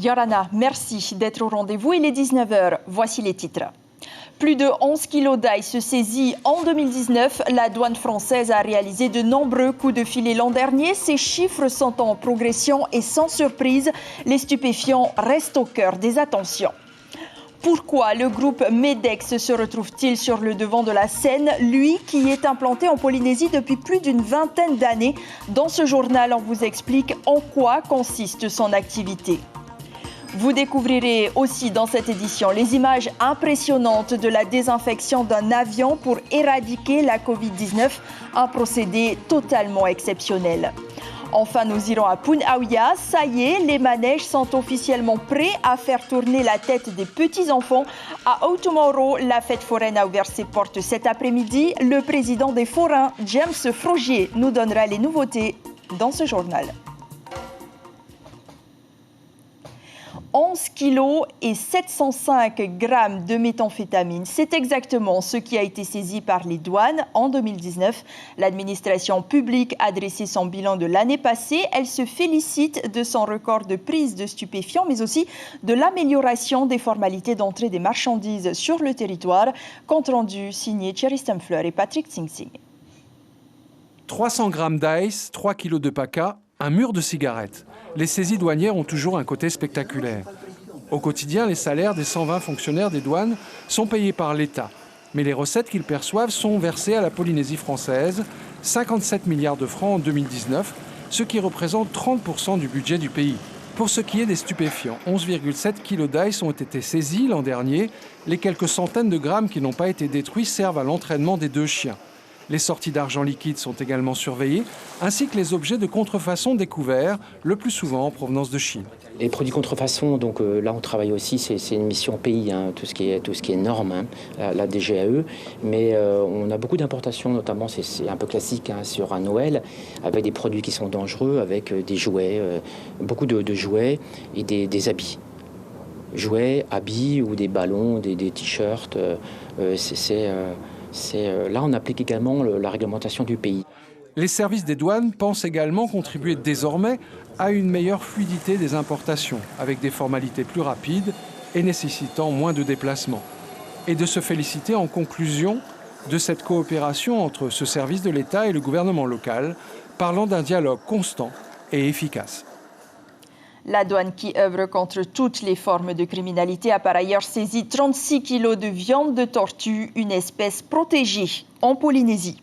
Yorana, merci d'être au rendez-vous. Il est 19h. Voici les titres. Plus de 11 kilos d'ail saisis en 2019. La douane française a réalisé de nombreux coups de filet l'an dernier. Ces chiffres sont en progression et sans surprise, les stupéfiants restent au cœur des attentions. Pourquoi le groupe Medex se retrouve-t-il sur le devant de la scène, lui qui est implanté en Polynésie depuis plus d'une vingtaine d'années? Dans ce journal, on vous explique en quoi consiste son activité. Vous découvrirez aussi dans cette édition les images impressionnantes de la désinfection d'un avion pour éradiquer la Covid-19, un procédé totalement exceptionnel. Enfin, nous irons à Punaouia. Ça y est, les manèges sont officiellement prêts à faire tourner la tête des petits-enfants. À Outomoro, la fête foraine a ouvert ses portes cet après-midi. Le président des forains, James Frogier, nous donnera les nouveautés dans ce journal. 11 kilos et 705 grammes de méthamphétamine. C'est exactement ce qui a été saisi par les douanes en 2019. L'administration publique a dressé son bilan de l'année passée. Elle se félicite de son record de prise de stupéfiants, mais aussi de l'amélioration des formalités d'entrée des marchandises sur le territoire. Compte rendu signé Thierry Stemfleur et Patrick Tsing. 300 grammes d'ice, 3 kilos de paca, un mur de cigarettes. Les saisies douanières ont toujours un côté spectaculaire. Au quotidien, les salaires des 120 fonctionnaires des douanes sont payés par l'État. Mais les recettes qu'ils perçoivent sont versées à la Polynésie française, 57 milliards de francs en 2019, ce qui représente 30% du budget du pays. Pour ce qui est des stupéfiants, 11,7 kilos d'ice ont été saisis l'an dernier. Les quelques centaines de grammes qui n'ont pas été détruits servent à l'entraînement des 2 chiens. Les sorties d'argent liquide sont également surveillées, ainsi que les objets de contrefaçon découverts, le plus souvent en provenance de Chine. Les produits contrefaçon, donc là on travaille aussi, c'est une mission pays, hein, tout ce qui est norme, hein, la DGAE, mais on a beaucoup d'importations, notamment c'est un peu classique hein, sur un Noël, avec des produits qui sont dangereux, avec des jouets, beaucoup de jouets et des habits. Jouets, habits ou des ballons, des t-shirts, là, on applique également la réglementation du pays. Les services des douanes pensent également contribuer désormais à une meilleure fluidité des importations, avec des formalités plus rapides et nécessitant moins de déplacements. Et de se féliciter en conclusion de cette coopération entre ce service de l'État et le gouvernement local, parlant d'un dialogue constant et efficace. La douane qui œuvre contre toutes les formes de criminalité a par ailleurs saisi 36 kilos de viande de tortue, une espèce protégée en Polynésie.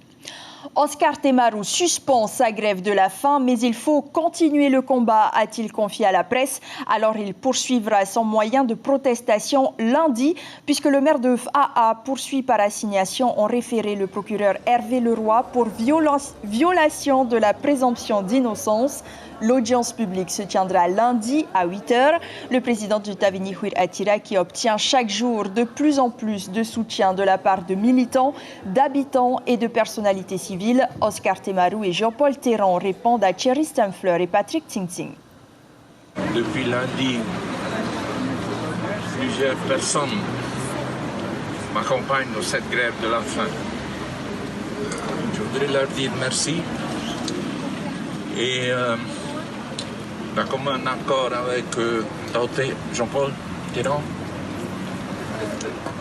Oscar Temaru suspend sa grève de la faim, mais il faut continuer le combat, a-t-il confié à la presse. Alors il poursuivra son moyen de protestation lundi, puisque le maire de Faa poursuit par assignation en référé le procureur Hervé Leroy pour violation de la présomption d'innocence. L'audience publique se tiendra lundi à 8h. Le président du Tavini Huir Atira, qui obtient chaque jour de plus en plus de soutien de la part de militants, d'habitants et de personnalités civiles, Oscar Temaru et Jean-Paul Théran répondent à Thierry Stemfleur et Patrick Tsing. Depuis lundi, plusieurs personnes m'accompagnent dans cette grève de la faim. Je voudrais leur dire merci et comme un accord avec Jean-Paul Théran,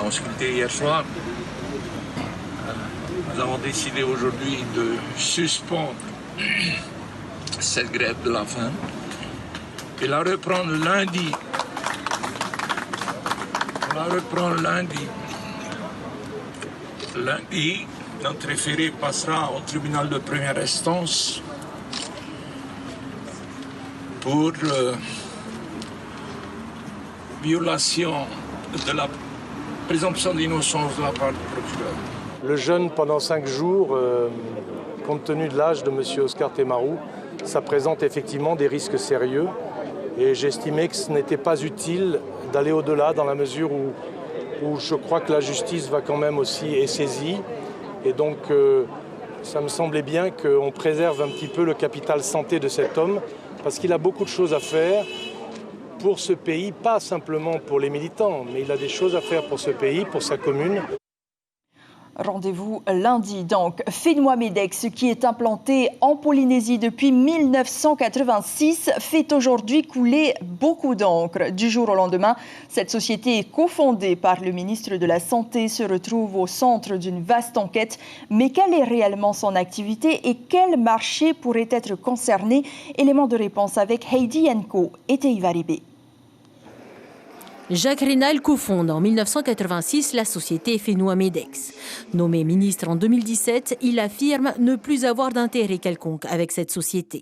on sculpté hier soir. Nous avons décidé aujourd'hui de suspendre cette grève de la faim et la reprendre lundi. Lundi, notre référé passera au tribunal de première instance pour violation de la présomption d'innocence de la part du procureur. Le jeûne pendant 5 jours, compte tenu de l'âge de M. Oscar Temaru, ça présente effectivement des risques sérieux. Et j'estimais que ce n'était pas utile d'aller au-delà dans la mesure où je crois que la justice va quand même aussi est saisie. Et donc ça me semblait bien qu'on préserve un petit peu le capital santé de cet homme, parce qu'il a beaucoup de choses à faire pour ce pays, pas simplement pour les militants, mais il a des choses à faire pour ce pays, pour sa commune. Rendez-vous lundi donc. Fenua-Medex, qui est implanté en Polynésie depuis 1986, fait aujourd'hui couler beaucoup d'encre. Du jour au lendemain, cette société cofondée par le ministre de la Santé se retrouve au centre d'une vaste enquête. Mais quelle est réellement son activité et quel marché pourrait être concerné? Élément de réponse avec Heidi Yenko et Teiva Ribé. Jacques Reynal cofonde en 1986 la société Fenua-Medex. Nommé ministre en 2017, il affirme ne plus avoir d'intérêt quelconque avec cette société.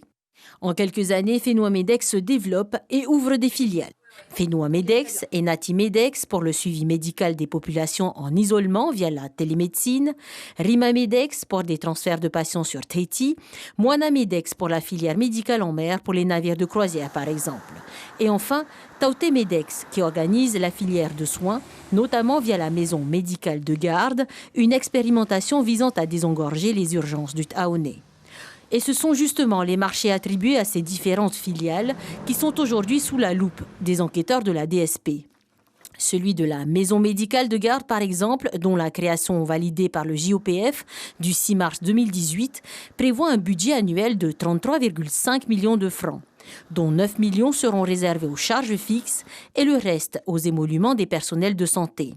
En quelques années, Fenua-Medex se développe et ouvre des filiales. Fenua-Medex et Nati-Medex pour le suivi médical des populations en isolement via la télémédecine, Rima-Medex pour des transferts de patients sur Tahiti, Moana-Medex pour la filière médicale en mer pour les navires de croisière par exemple. Et enfin, Taoté-Medex qui organise la filière de soins, notamment via la maison médicale de garde, une expérimentation visant à désengorger les urgences du Taoné. Et ce sont justement les marchés attribués à ces différentes filiales qui sont aujourd'hui sous la loupe des enquêteurs de la DSP. Celui de la maison médicale de garde, par exemple, dont la création validée par le JOPF du 6 mars 2018, prévoit un budget annuel de 33,5 millions de francs, dont 9 millions seront réservés aux charges fixes et le reste aux émoluments des personnels de santé.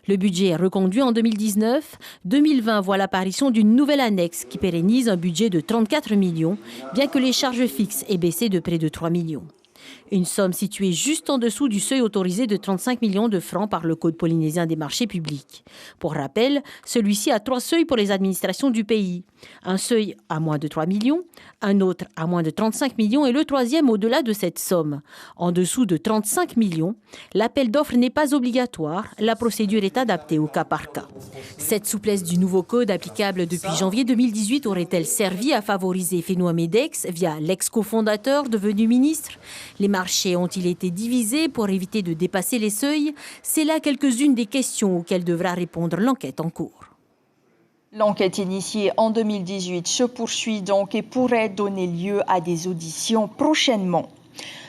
Le budget est reconduit en 2019. 2020 voit l'apparition d'une nouvelle annexe qui pérennise un budget de 34 millions, bien que les charges fixes aient baissé de près de 3 millions. Une somme située juste en dessous du seuil autorisé de 35 millions de francs par le Code polynésien des marchés publics. Pour rappel, celui-ci a 3 seuils pour les administrations du pays. Un seuil à moins de 3 millions, un autre à moins de 35 millions et le troisième au-delà de cette somme. En dessous de 35 millions, l'appel d'offres n'est pas obligatoire, la procédure est adaptée au cas par cas. Cette souplesse du nouveau code applicable depuis janvier 2018 aurait-elle servi à favoriser Fenua-Medex via l'ex-cofondateur devenu ministre? Les marchés ont-ils été divisés pour éviter de dépasser les seuils? C'est là quelques-unes des questions auxquelles devra répondre l'enquête en cours. L'enquête initiée en 2018 se poursuit donc et pourrait donner lieu à des auditions prochainement.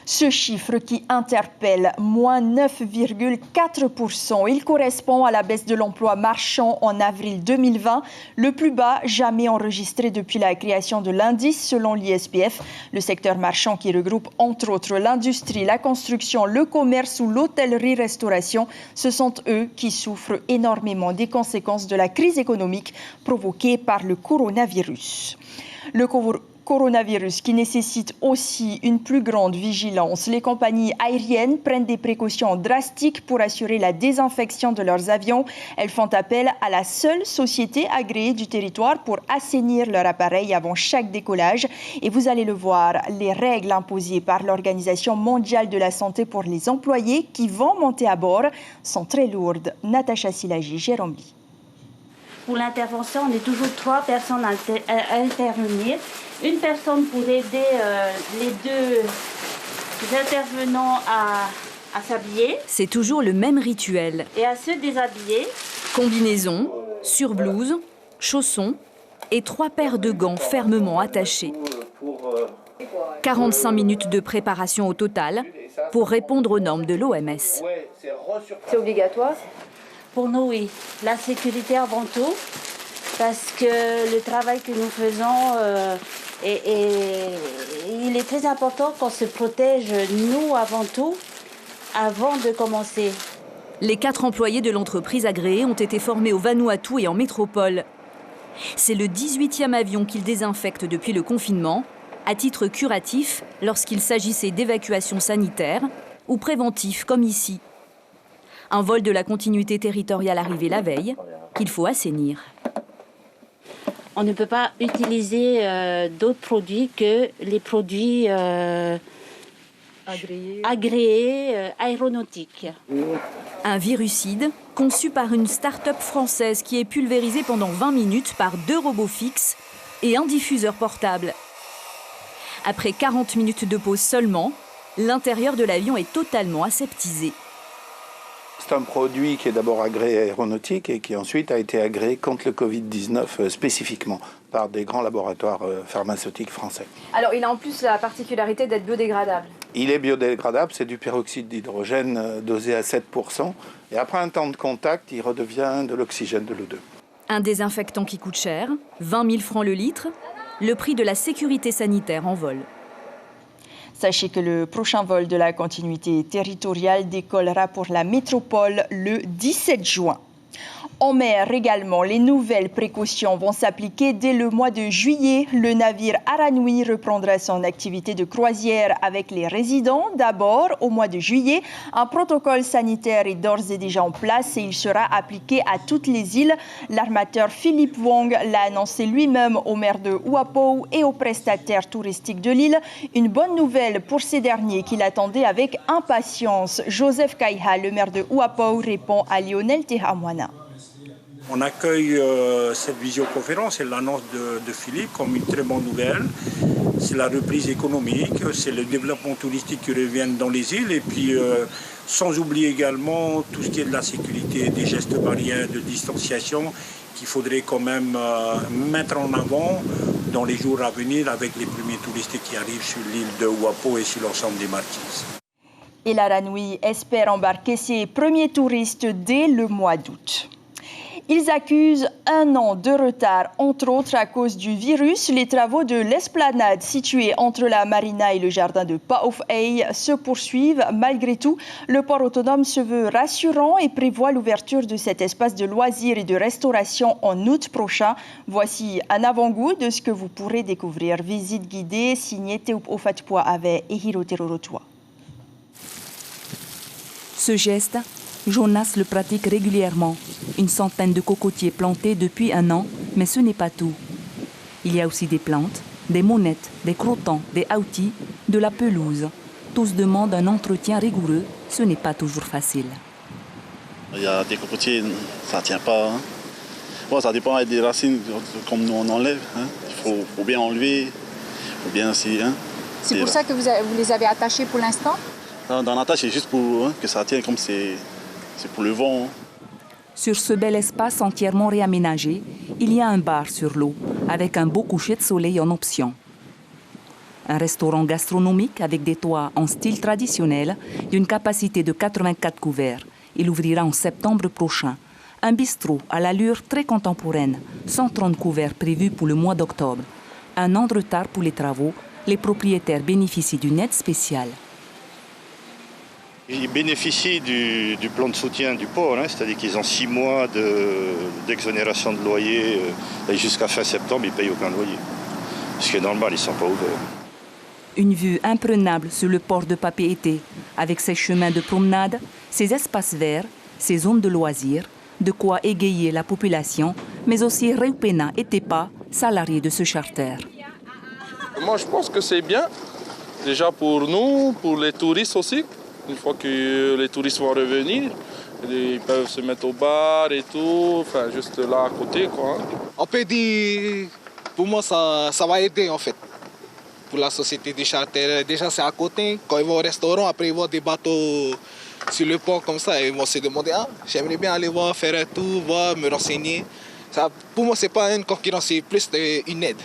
Ce chiffre qui interpelle, moins 9,4%, il correspond à la baisse de l'emploi marchand en avril 2020, le plus bas jamais enregistré depuis la création de l'indice selon l'ISPF. Le secteur marchand qui regroupe entre autres l'industrie, la construction, le commerce ou l'hôtellerie-restauration, ce sont eux qui souffrent énormément des conséquences de la crise économique provoquée par le coronavirus. Le coronavirus qui nécessite aussi une plus grande vigilance. Les compagnies aériennes prennent des précautions drastiques pour assurer la désinfection de leurs avions. Elles font appel à la seule société agréée du territoire pour assainir leur appareil avant chaque décollage. Et vous allez le voir, les règles imposées par l'Organisation mondiale de la santé pour les employés qui vont monter à bord sont très lourdes. Natacha Silagi, Jérôme Lee. Pour l'intervention, on est toujours 3 personnes à intervenir. Une personne pour aider les 2 intervenants à s'habiller. C'est toujours le même rituel. Et à se déshabiller. Combinaison, surblouse, chaussons et 3 paires de gants fermement attachés. 45 minutes de préparation au total pour répondre aux normes de l'OMS. C'est obligatoire? Pour nous, oui. La sécurité avant tout, parce que le travail que nous faisons, il est très important qu'on se protège, nous, avant tout, avant de commencer. Les 4 employés de l'entreprise agréée ont été formés au Vanuatu et en métropole. C'est le 18e avion qu'ils désinfectent depuis le confinement, à titre curatif lorsqu'il s'agissait d'évacuation sanitaire ou préventif comme ici. Un vol de la continuité territoriale arrivé la veille, qu'il faut assainir. On ne peut pas utiliser d'autres produits que les produits agréés aéronautiques. Un virucide conçu par une start-up française qui est pulvérisé pendant 20 minutes par 2 robots fixes et un diffuseur portable. Après 40 minutes de pause seulement, l'intérieur de l'avion est totalement aseptisé. C'est un produit qui est d'abord agréé aéronautique et qui ensuite a été agréé contre le Covid-19 spécifiquement par des grands laboratoires pharmaceutiques français. Alors il a en plus la particularité d'être biodégradable. Il est biodégradable, c'est du peroxyde d'hydrogène dosé à 7%. Et après un temps de contact, il redevient de l'oxygène de l'O2. Un désinfectant qui coûte cher, 20 000 francs le litre, le prix de la sécurité sanitaire en vol. Sachez que le prochain vol de la continuité territoriale décollera pour la métropole le 17 juin. En mer également, les nouvelles précautions vont s'appliquer dès le mois de juillet. Le navire Aranui reprendra son activité de croisière avec les résidents. D'abord, au mois de juillet, un protocole sanitaire est d'ores et déjà en place et il sera appliqué à toutes les îles. L'armateur Philippe Wong l'a annoncé lui-même au maire de Ouapou et aux prestataires touristiques de l'île. Une bonne nouvelle pour ces derniers qui l'attendaient avec impatience. Joseph Kaiha, le maire de Ouapou, répond à Lionel Tehamwana. On accueille cette visioconférence et l'annonce de Philippe comme une très bonne nouvelle. C'est la reprise économique, c'est le développement touristique qui revient dans les îles et puis sans oublier également tout ce qui est de la sécurité, des gestes barrières, de distanciation qu'il faudrait quand même mettre en avant dans les jours à venir avec les premiers touristes qui arrivent sur l'île de Ouapou et sur l'ensemble des Marquises. Et l'Aranui espère embarquer ses premiers touristes dès le mois d'août. Ils accusent 1 an de retard, entre autres à cause du virus. Les travaux de l'esplanade située entre la marina et le jardin de Paof-Ei se poursuivent. Malgré tout, le port autonome se veut rassurant et prévoit l'ouverture de cet espace de loisirs et de restauration en août prochain. Voici un avant-goût de ce que vous pourrez découvrir. Visite guidée signée Teup Ofatpoa avec Ehiro Terorotua. Ce geste, Jonas le pratique régulièrement. Une centaine de cocotiers plantés depuis 1 an, mais ce n'est pas tout. Il y a aussi des plantes, des monettes, des crottants, des outils, de la pelouse. Tous demandent un entretien rigoureux, ce n'est pas toujours facile. Il y a des cocotiers, ça ne tient pas. Hein. Bon, ça dépend des racines, comme nous on enlève. Hein. Il faut bien enlever, il faut bien aussi. Hein. C'est pour ça que vous les avez attachés pour l'instant? Dans l'attache, c'est juste pour que ça tienne comme c'est pour le vent. Hein. Sur ce bel espace entièrement réaménagé, il y a un bar sur l'eau, avec un beau coucher de soleil en option. Un restaurant gastronomique avec des toits en style traditionnel, d'une capacité de 84 couverts. Il ouvrira en septembre prochain. Un bistrot à l'allure très contemporaine, 130 couverts prévus pour le mois d'octobre. 1 an de retard pour les travaux, les propriétaires bénéficient d'une aide spéciale. Ils bénéficient du plan de soutien du port, hein, c'est-à-dire qu'ils ont 6 mois d'exonération de loyer et jusqu'à fin septembre, ils ne payent aucun loyer. Ce qui est normal, ils ne sont pas ouverts. Une vue imprenable sur le port de Papeete, avec ses chemins de promenade, ses espaces verts, ses zones de loisirs, de quoi égayer la population, mais aussi Reupena et Tepa, salariés de ce charter. Moi, je pense que c'est bien, déjà pour nous, pour les touristes aussi. Une fois que les touristes vont revenir, ils peuvent se mettre au bar et tout, enfin juste là à côté, quoi. On peut dire, pour moi, ça va aider en fait. Pour la société des charters, déjà c'est à côté. Quand ils vont au restaurant, après ils vont des bateaux sur le pont comme ça, ils vont se demander, j'aimerais bien aller voir, faire un tour, voir, me renseigner. Ça, pour moi, c'est pas une concurrence, c'est plus une aide.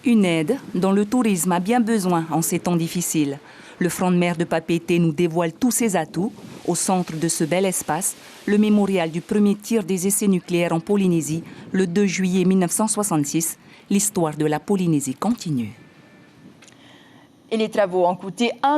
Une aide dont le tourisme a bien besoin en ces temps difficiles. Le front de mer de Papeete nous dévoile tous ses atouts. Au centre de ce bel espace, le mémorial du premier tir des essais nucléaires en Polynésie, le 2 juillet 1966. L'histoire de la Polynésie continue. Et les travaux ont coûté 1,1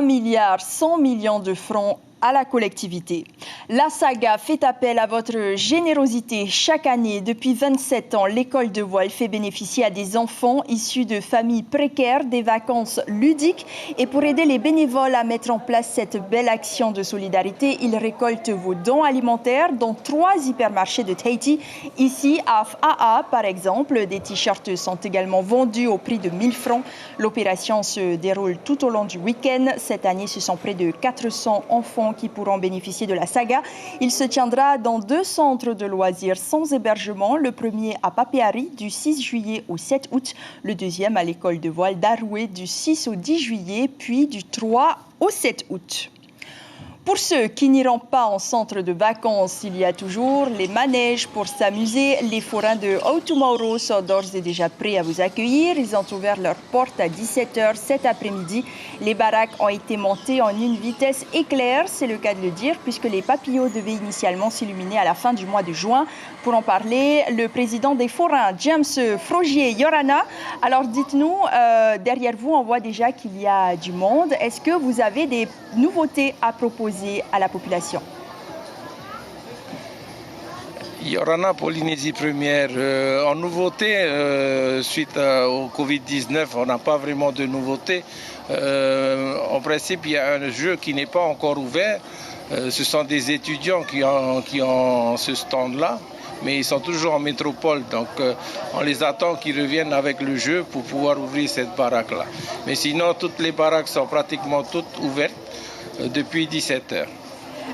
milliard de francs à la collectivité. La Saga fait appel à votre générosité. Chaque année, depuis 27 ans, l'école de voile fait bénéficier à des enfants issus de familles précaires des vacances ludiques. Et pour aider les bénévoles à mettre en place cette belle action de solidarité, ils récoltent vos dons alimentaires dans 3 hypermarchés de Tahiti. Ici, à FAA, par exemple, des t-shirts sont également vendus au prix de 1 000 francs. L'opération se déroule tout au long du week-end. Cette année, ce sont près de 400 enfants qui pourront bénéficier de la Saga. Il se tiendra dans 2 centres de loisirs sans hébergement. Le premier à Papeari du 6 juillet au 7 août. Le deuxième à l'école de voile d'Aroué du 6 au 10 juillet, puis du 3 au 7 août. Pour ceux qui n'iront pas en centre de vacances, il y a toujours les manèges pour s'amuser. Les forains de Outomauro sont d'ores et déjà prêts à vous accueillir. Ils ont ouvert leurs portes à 17h cet après-midi. Les baraques ont été montées en une vitesse éclair, c'est le cas de le dire, puisque les papillots devaient initialement s'illuminer à la fin du mois de juin. Pour en parler, le président des forains, James Frogier-Yorana. Alors dites-nous, derrière vous, on voit déjà qu'il y a du monde. Est-ce que vous avez des nouveautés à proposer à la population? Yorana, Polynésie première. En nouveauté, suite au Covid-19, on n'a pas vraiment de nouveauté. En principe, il y a un jeu qui n'est pas encore ouvert. Ce sont des étudiants qui ont ce stand-là, mais ils sont toujours en métropole. Donc, on les attend qu'ils reviennent avec le jeu pour pouvoir ouvrir cette baraque-là. Mais sinon, toutes les baraques sont pratiquement toutes ouvertes depuis 17h.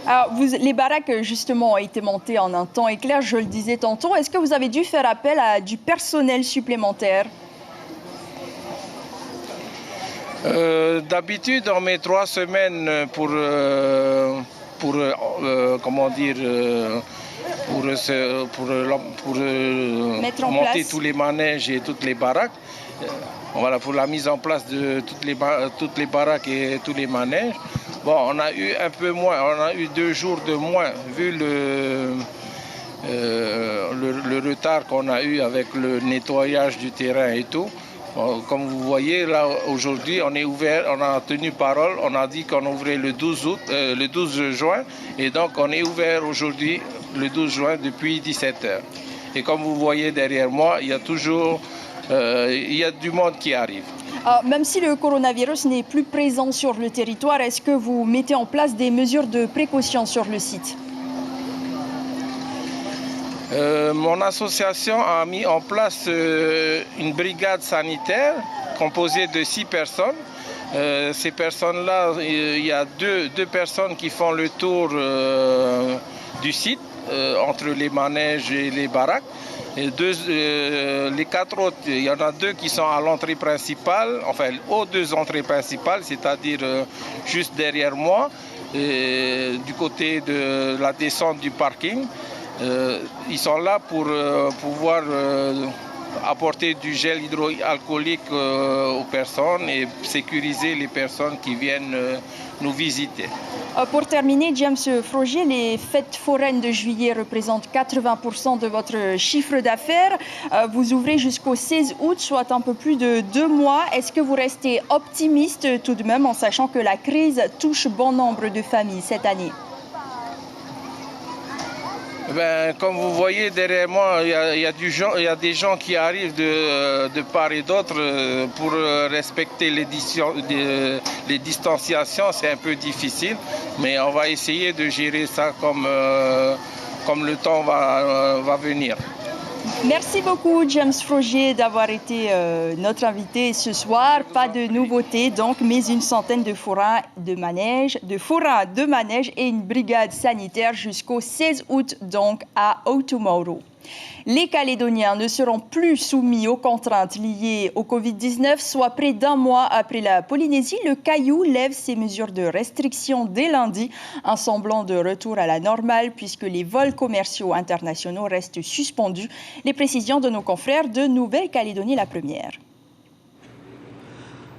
Alors, les baraques, justement, ont été montées en un temps éclair, je le disais tantôt. Est-ce que vous avez dû faire appel à du personnel supplémentaire? D'habitude, on met 3 semaines pour monter tous les manèges et toutes les baraques. Voilà, pour la mise en place de toutes les baraques et tous les manèges. Bon, on a eu un peu moins, on a eu 2 jours de moins, vu le retard qu'on a eu avec le nettoyage du terrain et tout. Bon, comme vous voyez, là, aujourd'hui, on est ouvert, on a tenu parole, on a dit qu'on ouvrait le 12 juin, et donc on est ouvert aujourd'hui, le 12 juin, depuis 17h. Et comme vous voyez derrière moi, il y a toujours du monde qui arrive. Alors, même si le coronavirus n'est plus présent sur le territoire, est-ce que vous mettez en place des mesures de précaution sur le site? Mon association a mis en place une brigade sanitaire composée de 6 personnes. Ces personnes-là, il y a deux personnes qui font le tour du site entre les manèges et les baraques. Et les 4 autres, il y en a 2 qui sont à l'entrée principale, enfin aux 2 entrées principales, c'est-à-dire juste derrière moi, et du côté de la descente du parking. Ils sont là pour pouvoir apporter du gel hydroalcoolique aux personnes et sécuriser les personnes qui viennent nous visiter. Pour terminer, James Frogier, les fêtes foraines de juillet représentent 80% de votre chiffre d'affaires. Vous ouvrez jusqu'au 16 août, soit un peu plus de 2 mois. Est-ce que vous restez optimiste tout de même en sachant que la crise touche bon nombre de familles cette année? Comme vous voyez derrière moi, il y a des gens qui arrivent de part et d'autre pour respecter les distanciations. C'est un peu difficile, mais on va essayer de gérer ça comme le temps va venir. Merci beaucoup, James Frogier, d'avoir été notre invité ce soir. Pas de nouveautés, donc, mais une centaine de forains de manège et une brigade sanitaire jusqu'au 16 août, donc, à Outomauro. Les Calédoniens ne seront plus soumis aux contraintes liées au Covid-19, soit près d'1 mois après la Polynésie. Le Caillou lève ses mesures de restriction dès lundi, un semblant de retour à la normale puisque les vols commerciaux internationaux restent suspendus. Les précisions de nos confrères de Nouvelle-Calédonie, la première.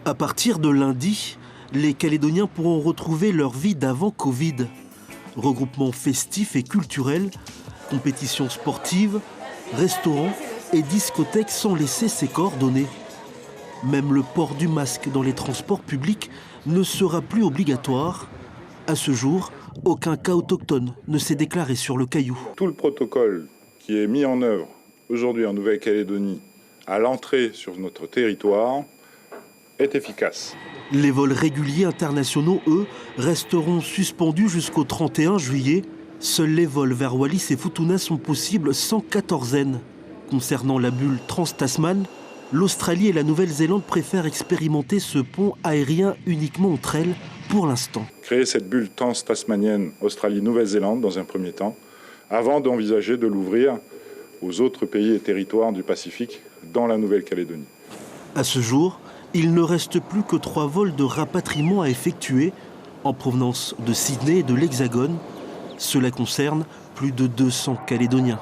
À partir de lundi, les Calédoniens pourront retrouver leur vie d'avant Covid. Regroupements festifs et culturels, compétitions sportives, restaurants et discothèques sont laissés ses coordonnées. Même le port du masque dans les transports publics ne sera plus obligatoire. À ce jour, aucun cas autochtone ne s'est déclaré sur le Caillou. Tout le protocole qui est mis en œuvre aujourd'hui en Nouvelle-Calédonie à l'entrée sur notre territoire est efficace. Les vols réguliers internationaux, eux, resteront suspendus jusqu'au 31 juillet. Seuls les vols vers Wallis et Futuna sont possibles sans quatorzaine. Concernant la bulle Trans-Tasman, l'Australie et la Nouvelle-Zélande préfèrent expérimenter ce pont aérien uniquement entre elles pour l'instant. Créer cette bulle trans-tasmanienne Australie-Nouvelle-Zélande dans un premier temps, avant d'envisager de l'ouvrir aux autres pays et territoires du Pacifique dans la Nouvelle-Calédonie. À ce jour, il ne reste plus que 3 vols de rapatriement à effectuer. en provenance de Sydney et de l'Hexagone. Cela concerne plus de 200 Calédoniens.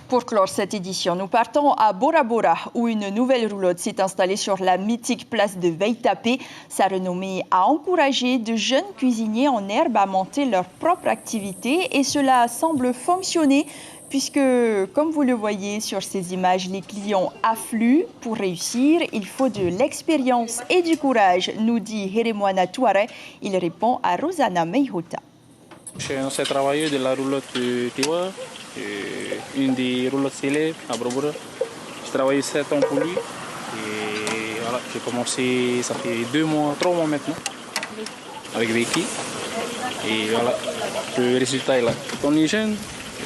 Pour clore cette édition, nous partons à Bora Bora, où une nouvelle roulotte s'est installée sur la mythique place de Veitapé. Sa renommée a encouragé de jeunes cuisiniers en herbe à monter leur propre activité et cela semble fonctionner puisque, comme vous le voyez sur ces images, les clients affluent. Pour réussir, il faut de l'expérience et du courage, nous dit Heremwana Touare. Il répond à Rosana Meihota. J'ai un ancien travailleur de la roulotte Tiwa, une des roulottes célèbres à Bora Bora. J'ai travaillé 7 ans pour lui et voilà, j'ai commencé, ça fait 2 mois, 3 mois maintenant, avec Vicky. Et voilà, le résultat est là. On est jeune,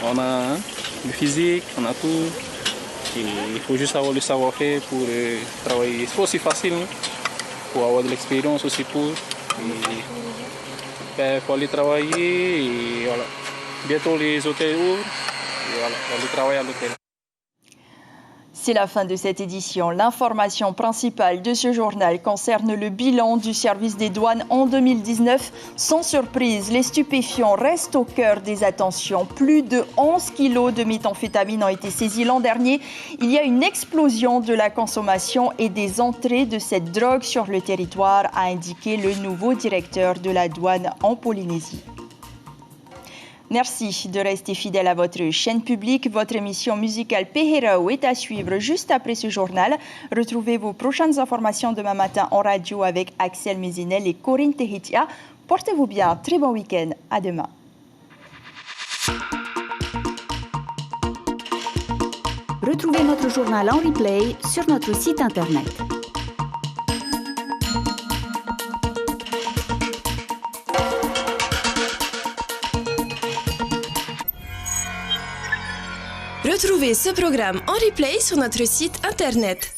on a le physique, on a tout. Et il faut juste avoir le savoir-faire pour travailler. C'est pas aussi facile, il faut avoir de l'expérience aussi pour. Il faut aller travailler et voilà. Bientôt les hôtels ouvrent et voilà, on va aller travailler à l'hôtel. C'est la fin de cette édition. L'information principale de ce journal concerne le bilan du service des douanes en 2019. Sans surprise, les stupéfiants restent au cœur des attentions. Plus de 11 kilos de méthamphétamine ont été saisis l'an dernier. Il y a une explosion de la consommation et des entrées de cette drogue sur le territoire, a indiqué le nouveau directeur de la douane en Polynésie. Merci de rester fidèle à votre chaîne publique. Votre émission musicale Peherao est à suivre juste après ce journal. Retrouvez vos prochaines informations demain matin en radio avec Axel Mézinel et Corinne Tehitia. Portez-vous bien. Très bon week-end. À demain. Retrouvez notre journal en replay sur notre site internet. Retrouvez ce programme en replay sur notre site internet.